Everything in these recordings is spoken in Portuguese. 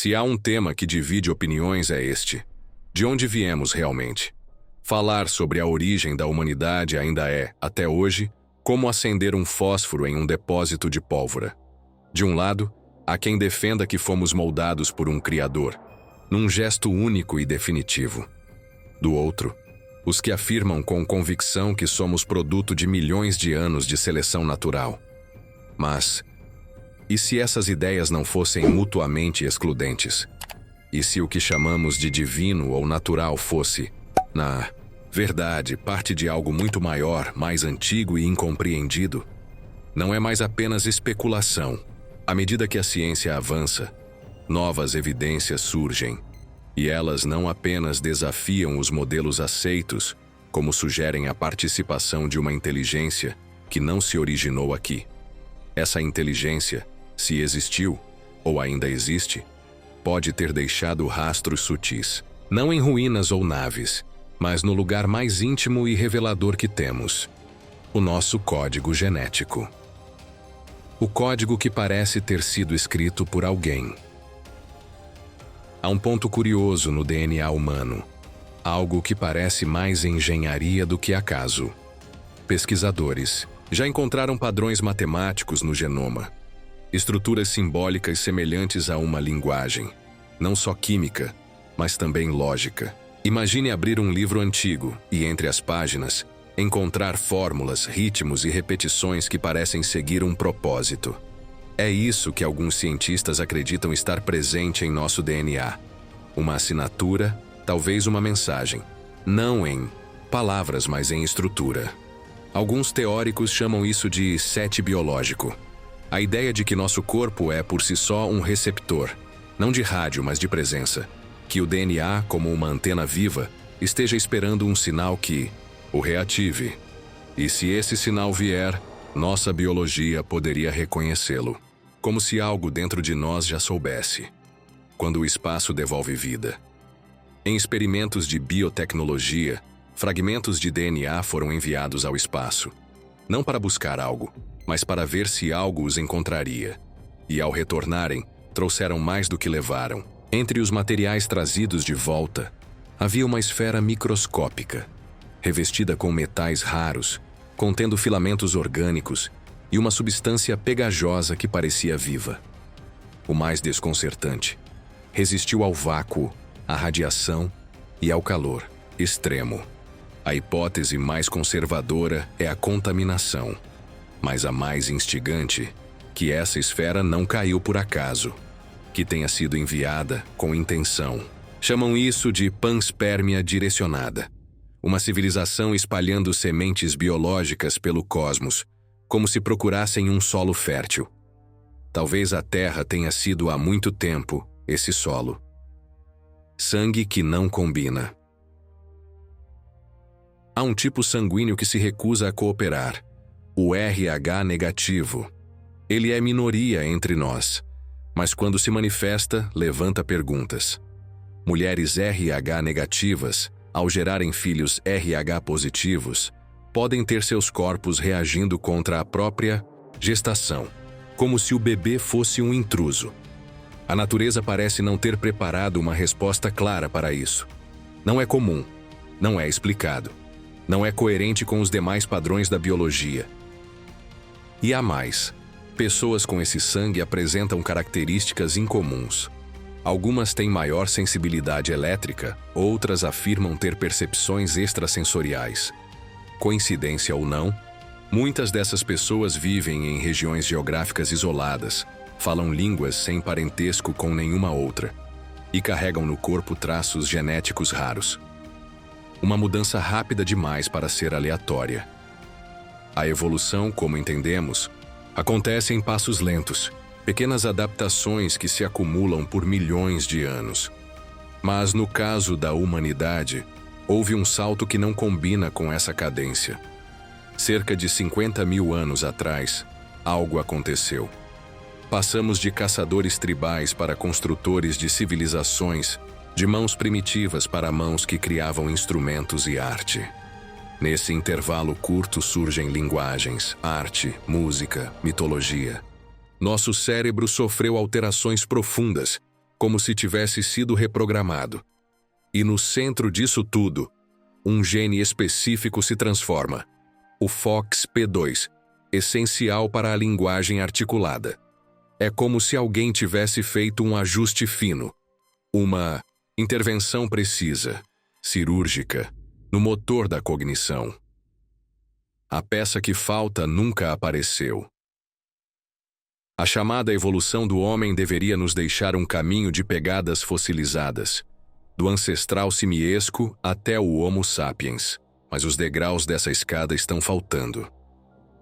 Se há um tema que divide opiniões é este: de onde viemos realmente? Falar sobre a origem da humanidade ainda é, até hoje, como acender um fósforo em um depósito de pólvora. De um lado, há quem defenda que fomos moldados por um Criador, num gesto único e definitivo. Do outro, os que afirmam com convicção que somos produto de milhões de anos de seleção natural. Mas, e se essas ideias não fossem mutuamente excludentes? E se o que chamamos de divino ou natural fosse, na verdade, parte de algo muito maior, mais antigo e incompreendido? Não é mais apenas especulação. À medida que a ciência avança, novas evidências surgem, e elas não apenas desafiam os modelos aceitos, como sugerem a participação de uma inteligência que não se originou aqui. Essa inteligência, se existiu, ou ainda existe, pode ter deixado rastros sutis, não em ruínas ou naves, mas no lugar mais íntimo e revelador que temos: o nosso código genético. O código que parece ter sido escrito por alguém. Há um ponto curioso no DNA humano, algo que parece mais engenharia do que acaso. Pesquisadores já encontraram padrões matemáticos no genoma, estruturas simbólicas semelhantes a uma linguagem, não só química, mas também lógica. Imagine abrir um livro antigo e, entre as páginas, encontrar fórmulas, ritmos e repetições que parecem seguir um propósito. É isso que alguns cientistas acreditam estar presente em nosso DNA. Uma assinatura, talvez uma mensagem. Não em palavras, mas em estrutura. Alguns teóricos chamam isso de set biológico. A ideia de que nosso corpo é por si só um receptor, não de rádio, mas de presença. Que o DNA, como uma antena viva, esteja esperando um sinal que o reative. E se esse sinal vier, nossa biologia poderia reconhecê-lo, como se algo dentro de nós já soubesse. Quando o espaço devolve vida. Em experimentos de biotecnologia, fragmentos de DNA foram enviados ao espaço, não para buscar algo, mas para ver se algo os encontraria. E ao retornarem, trouxeram mais do que levaram. Entre os materiais trazidos de volta, havia uma esfera microscópica, revestida com metais raros, contendo filamentos orgânicos e uma substância pegajosa que parecia viva. O mais desconcertante, resistiu ao vácuo, à radiação e ao calor extremo. A hipótese mais conservadora é a contaminação, mas a mais instigante, que essa esfera não caiu por acaso, que tenha sido enviada com intenção. Chamam isso de panspermia direcionada. Uma civilização espalhando sementes biológicas pelo cosmos, como se procurassem um solo fértil. Talvez a Terra tenha sido há muito tempo esse solo. Sangue que não combina. Há um tipo sanguíneo que se recusa a cooperar, o RH negativo. Ele é minoria entre nós, mas quando se manifesta, levanta perguntas. Mulheres RH negativas, ao gerarem filhos RH positivos, podem ter seus corpos reagindo contra a própria gestação, como se o bebê fosse um intruso. A natureza parece não ter preparado uma resposta clara para isso. Não é comum, não é explicado, não é coerente com os demais padrões da biologia. E há mais. Pessoas com esse sangue apresentam características incomuns. Algumas têm maior sensibilidade elétrica, outras afirmam ter percepções extrasensoriais. Coincidência ou não, muitas dessas pessoas vivem em regiões geográficas isoladas, falam línguas sem parentesco com nenhuma outra e carregam no corpo traços genéticos raros. Uma mudança rápida demais para ser aleatória. A evolução, como entendemos, acontece em passos lentos, pequenas adaptações que se acumulam por milhões de anos. Mas no caso da humanidade, houve um salto que não combina com essa cadência. Cerca de 50 mil anos atrás, algo aconteceu. Passamos de caçadores tribais para construtores de civilizações, de mãos primitivas para mãos que criavam instrumentos e arte. Nesse intervalo curto surgem linguagens, arte, música, mitologia. Nosso cérebro sofreu alterações profundas, como se tivesse sido reprogramado. E no centro disso tudo, um gene específico se transforma, o FOXP2, essencial para a linguagem articulada. É como se alguém tivesse feito um ajuste fino, uma intervenção precisa, cirúrgica, no motor da cognição. A peça que falta nunca apareceu. A chamada evolução do homem deveria nos deixar um caminho de pegadas fossilizadas, do ancestral simiesco até o Homo sapiens, mas os degraus dessa escada estão faltando.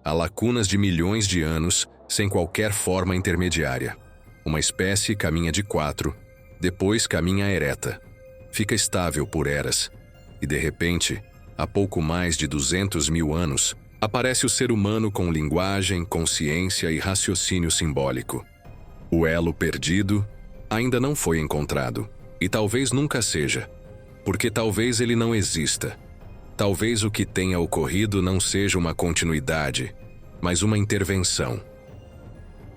Há lacunas de milhões de anos sem qualquer forma intermediária. Uma espécie caminha de 4, depois caminha ereta, fica estável por eras, e de repente, há pouco mais de 200 mil anos, aparece o ser humano com linguagem, consciência e raciocínio simbólico. O elo perdido ainda não foi encontrado, e talvez nunca seja, porque talvez ele não exista. Talvez o que tenha ocorrido não seja uma continuidade, mas uma intervenção.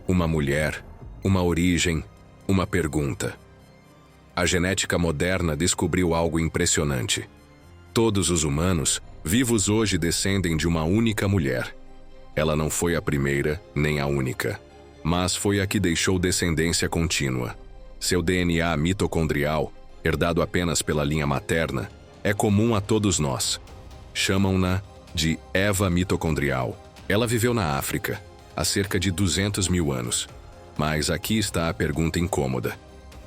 Uma mulher, uma origem, uma pergunta. A genética moderna descobriu algo impressionante. Todos os humanos, vivos hoje, descendem de uma única mulher. Ela não foi a primeira, nem a única, mas foi a que deixou descendência contínua. Seu DNA mitocondrial, herdado apenas pela linha materna, é comum a todos nós. Chamam-na de Eva mitocondrial. Ela viveu na África, há cerca de 200 mil anos. Mas aqui está a pergunta incômoda.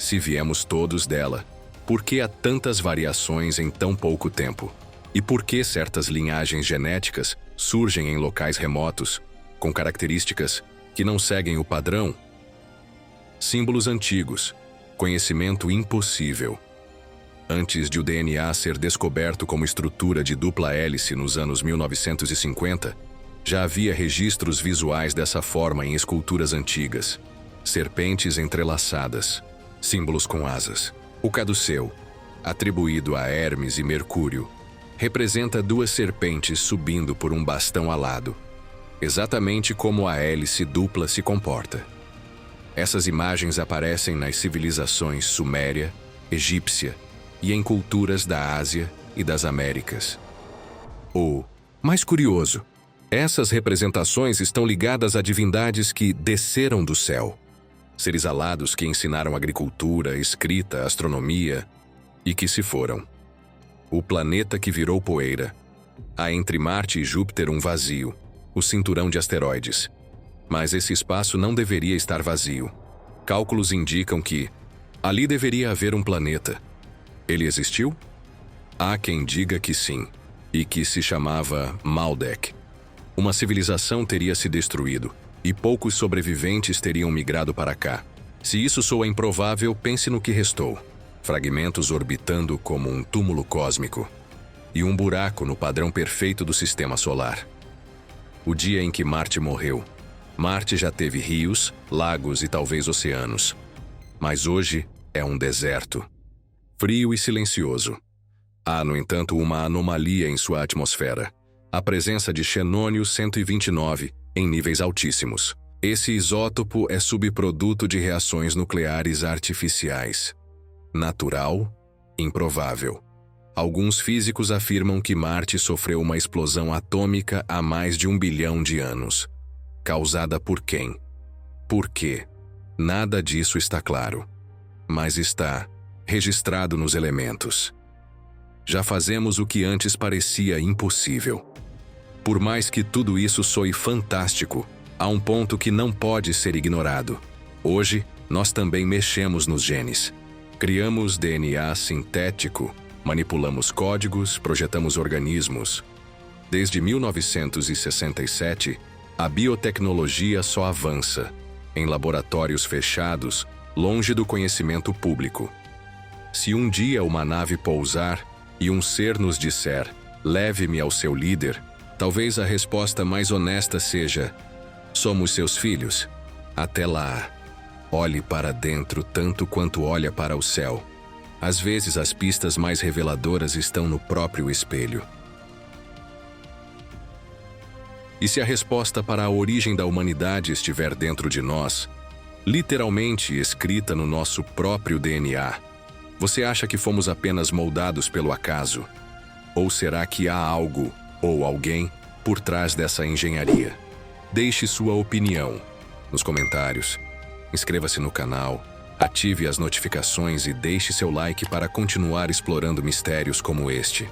Se viemos todos dela, por que há tantas variações em tão pouco tempo? E por que certas linhagens genéticas surgem em locais remotos, com características que não seguem o padrão? Símbolos antigos, conhecimento impossível. Antes de o DNA ser descoberto como estrutura de dupla hélice nos anos 1950, já havia registros visuais dessa forma em esculturas antigas. Serpentes entrelaçadas, símbolos com asas. O caduceu, atribuído a Hermes e Mercúrio, representa duas serpentes subindo por um bastão alado, exatamente como a hélice dupla se comporta. Essas imagens aparecem nas civilizações suméria, egípcia e em culturas da Ásia e das Américas. O mais curioso, essas representações estão ligadas a divindades que desceram do céu, seres alados que ensinaram agricultura, escrita, astronomia e que se foram. O planeta que virou poeira. Há entre Marte e Júpiter um vazio, o cinturão de asteroides. Mas esse espaço não deveria estar vazio. Cálculos indicam que ali deveria haver um planeta. Ele existiu? Há quem diga que sim, e que se chamava Maldek. Uma civilização teria se destruído, e poucos sobreviventes teriam migrado para cá. Se isso soa improvável, pense no que restou. Fragmentos orbitando como um túmulo cósmico, e um buraco no padrão perfeito do sistema solar. O dia em que Marte morreu, Marte já teve rios, lagos e talvez oceanos. Mas hoje é um deserto, frio e silencioso. Há, no entanto, uma anomalia em sua atmosfera. A presença de xenônio 129 em níveis altíssimos. Esse isótopo é subproduto de reações nucleares artificiais. Natural, improvável. Alguns físicos afirmam que Marte sofreu uma explosão atômica há mais de 1 bilhão de anos. Causada por quem? Por quê? Nada disso está claro. Mas está registrado nos elementos. Já fazemos o que antes parecia impossível. Por mais que tudo isso soe fantástico, há um ponto que não pode ser ignorado. Hoje, nós também mexemos nos genes. Criamos DNA sintético, manipulamos códigos, projetamos organismos. Desde 1967, a biotecnologia só avança, em laboratórios fechados, longe do conhecimento público. Se um dia uma nave pousar e um ser nos disser, leve-me ao seu líder, talvez a resposta mais honesta seja, somos seus filhos. Até lá, olhe para dentro tanto quanto olha para o céu. Às vezes as pistas mais reveladoras estão no próprio espelho. E se a resposta para a origem da humanidade estiver dentro de nós, literalmente escrita no nosso próprio DNA. Você acha que fomos apenas moldados pelo acaso? Ou será que há algo, ou alguém, por trás dessa engenharia? Deixe sua opinião nos comentários. Inscreva-se no canal, ative as notificações e deixe seu like para continuar explorando mistérios como este.